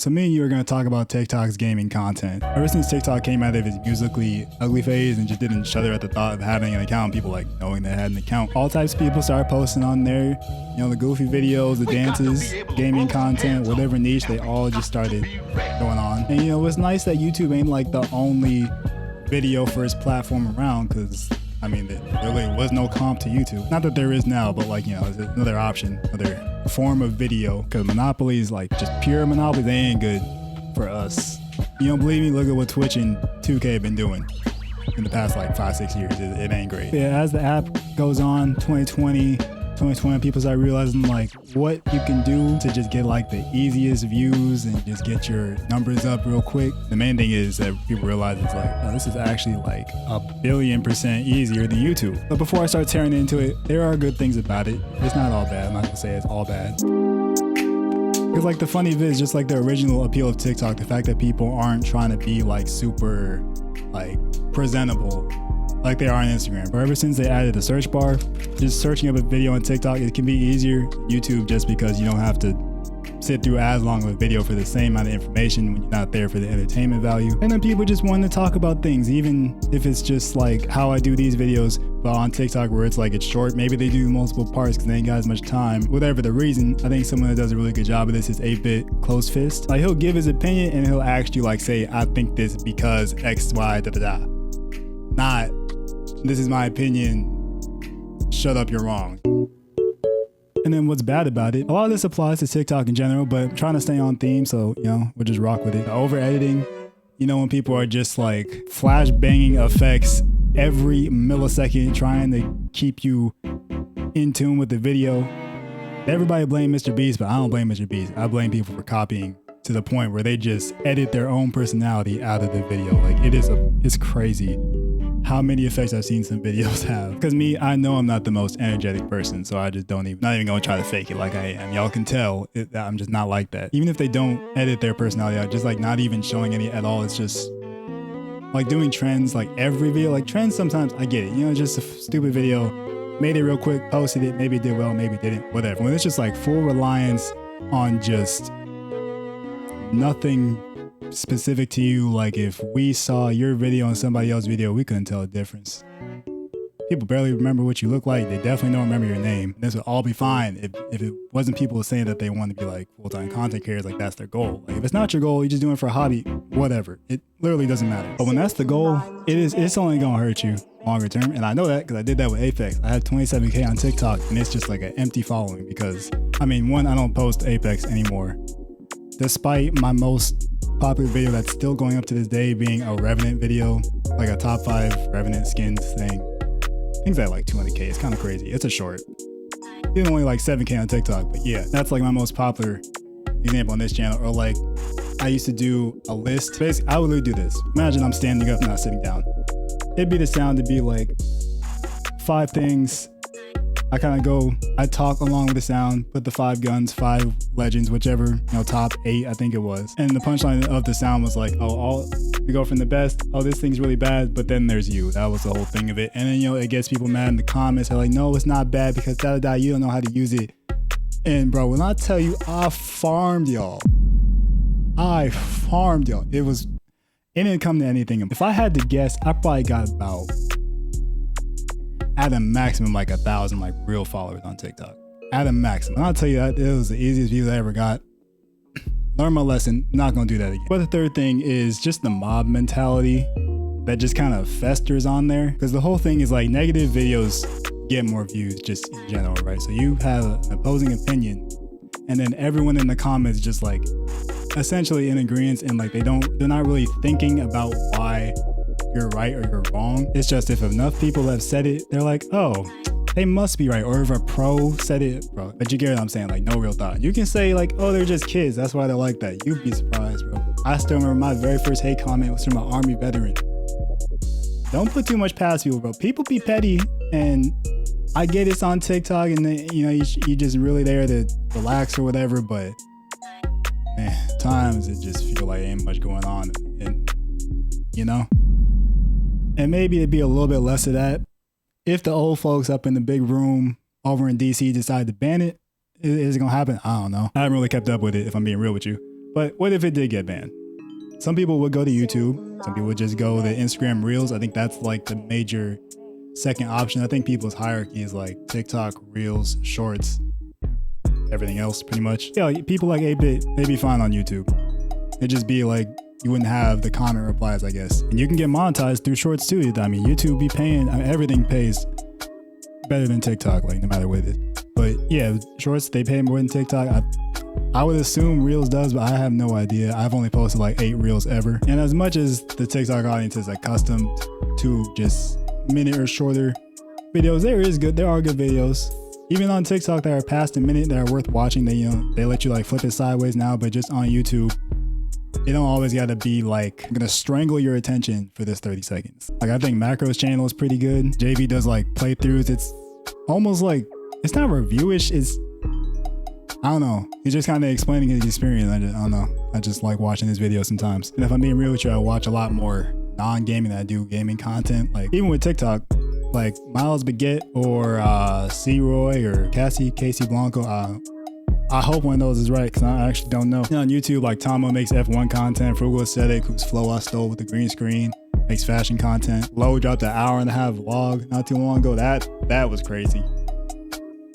So me and you are going to talk about TikTok's gaming content. Ever since TikTok came out of its musically ugly phase and just didn't shudder at the thought of having an account, people like knowing they had an account, all types of people started posting on there, you know, the goofy videos, the dances, gaming content, whatever niche, they all just started going on. And you know, it's nice that YouTube ain't like the only video first platform around, because I mean, there really was no comp to YouTube. Not that there is now, but like, you know, it's another option, another form of video. Because monopolies, like just pure monopolies, they ain't good for us. You don't believe me? Look at what Twitch and 2K have been doing in the past like 5-6 years. It ain't great. Yeah, as the app goes on, 2020, people start realizing like what you can do to just get like the easiest views and just get your numbers up real quick. The main thing is that people realize it's like, oh, this is actually like 1,000,000,000% easier than YouTube. But before I start tearing into it, there are good things about it. It's not all bad. I'm not gonna say it's all bad. Because like the funny viz, just like the original appeal of TikTok, the fact that people aren't trying to be like super like presentable like they are on Instagram. Or ever since they added the search bar, just searching up a video on TikTok, it can be easier than YouTube just because you don't have to sit through as long of a video for the same amount of information when you're not there for the entertainment value. And then people just want to talk about things, even if it's just like how I do these videos, but on TikTok where it's like it's short. Maybe they do multiple parts because they ain't got as much time. Whatever the reason, I think someone that does a really good job of this is 8-Bit Close Fist. Like he'll give his opinion and he'll actually like say, I think this because X, Y, da da da. Not, this is my opinion, shut up, you're wrong. And then what's bad about it, a lot of this applies to TikTok in general, but I'm trying to stay on theme, so, you know, we'll just rock with it. Over editing, you know, when people are just like flash banging effects every millisecond trying to keep you in tune with the video. Everybody blame Mr. Beast, but I don't blame Mr. Beast. I blame people for copying to the point where they just edit their own personality out of the video. Like it's crazy how many effects I've seen some videos have. Because me, I know I'm not the most energetic person, so I just not even gonna try to fake it like I am. Y'all can tell I'm just not like that. Even if they don't edit their personality out, just like not even showing any at all, it's just like doing trends, like every video, like trends sometimes I get it, you know, just a stupid video, made it real quick, posted it, maybe it did well, maybe it didn't, whatever. When it's just like full reliance on just nothing specific to you, like if we saw your video and somebody else's video, we couldn't tell the difference. People barely remember what you look like. They definitely don't remember your name. This would all be fine if it wasn't people saying that they want to be like full-time content creators, like that's their goal. Like if it's not your goal, you're just doing it for a hobby, whatever. It literally doesn't matter. But when that's the goal, it's only gonna hurt you longer term. And I know that because I did that with Apex. I had 27K on TikTok and it's just like an empty following because, I mean, one, I don't post Apex anymore. Despite my most popular video that's still going up to this day being a Revenant video, like a top 5 Revenant skins thing. I think it's at like 200K. It's kind of crazy. It's a short. It's only like 7K on TikTok, but yeah, that's like my most popular example on this channel. Or like I used to do a list. Basically, I would literally do this. Imagine I'm standing up, not sitting down. It'd be the sound to be like 5 things. I kind of go, I talk along with the sound, put the 5 guns, 5 legends, whichever, you know, top 8, I think it was. And the punchline of the sound was like, oh, we go from the best, oh, this thing's really bad, but then there's you. That was the whole thing of it. And then, you know, it gets people mad in the comments. They're like, no, it's not bad because da-da-da, you don't know how to use it. And bro, when I tell you, I farmed y'all. It didn't come to anything. If I had to guess, I probably got about, at a maximum, like 1,000 like real followers on TikTok. At a maximum. I'll tell you that it was the easiest views I ever got. Learn my lesson, not gonna do that again. But the third thing is just the mob mentality that just kind of festers on there. Because the whole thing is like negative videos get more views just in general, right? So you have an opposing opinion and then everyone in the comments just like essentially in agreement, and like they're not really thinking about why you're right or you're wrong. It's just if enough people have said it, they're like, oh, they must be right. Or if a pro said it, bro. But you get what I'm saying, like no real thought. You can say like, oh, they're just kids, that's why they're like that. You'd be surprised, bro. I still remember my very first hate comment was from an Army veteran. Don't put too much past people, bro. People be petty, and I get it's on TikTok and then, you know, you just really there to relax or whatever, but man, times it just feel like ain't much going on, and you know? And maybe it'd be a little bit less of that if the old folks up in the big room over in DC decide to ban it. Is it gonna happen? I don't know. I haven't really kept up with it, if I'm being real with you. But what if it did get banned? Some people would go to YouTube. Some people would just go to Instagram Reels. I think that's like the major second option. I think people's hierarchy is like TikTok, Reels, Shorts, everything else pretty much. Yeah, people like 8-Bit, they'd be fine on YouTube. It'd just be like, you wouldn't have the comment replies, I guess. And you can get monetized through Shorts too. I mean, YouTube be paying, everything pays better than TikTok, like no matter what it is. But yeah, Shorts, they pay more than TikTok. I would assume Reels does, but I have no idea. I've only posted like 8 Reels ever. And as much as the TikTok audience is accustomed to just minute or shorter videos, there are good videos. Even on TikTok that are past a minute that are worth watching. They let you like flip it sideways now, but just on YouTube, it don't always gotta be like, I'm gonna strangle your attention for this 30 seconds. Like I think Macro's channel is pretty good. Jayvee does like playthroughs. It's almost like, it's not reviewish, it's, I don't know. He's just kind of explaining his experience. I don't know. I just like watching his videos sometimes. And if I'm being real with you, I watch a lot more non-gaming than I do gaming content. Like even with TikTok, like Miles Baguette or C-Roy or Casey Blanco. I hope one of those is right because I actually don't know. And on YouTube, like Tommo makes F1 content. Frugal Aesthetic, whose flow I stole with the green screen, makes fashion content. Low dropped an 1.5-hour vlog not too long ago. That was crazy.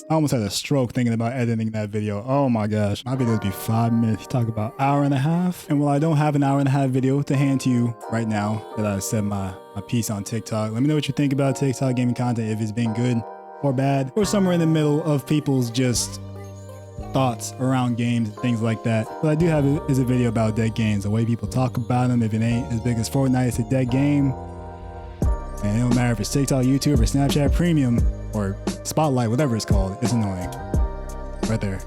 I almost had a stroke thinking about editing that video. Oh my gosh. My videos be 5 minutes. You talk about 1.5 hours. And while I don't have an 1.5-hour video to hand to you right now that I said my piece on TikTok, let me know what you think about TikTok gaming content, if it's been good or bad, or somewhere in the middle of people's just thoughts around games and things like that. What I do have is a video about dead games, the way people talk about them. If it ain't as big as Fortnite, it's a dead game. And it don't matter if it's TikTok, YouTube, or Snapchat Premium, or Spotlight, whatever it's called, it's annoying. Right there.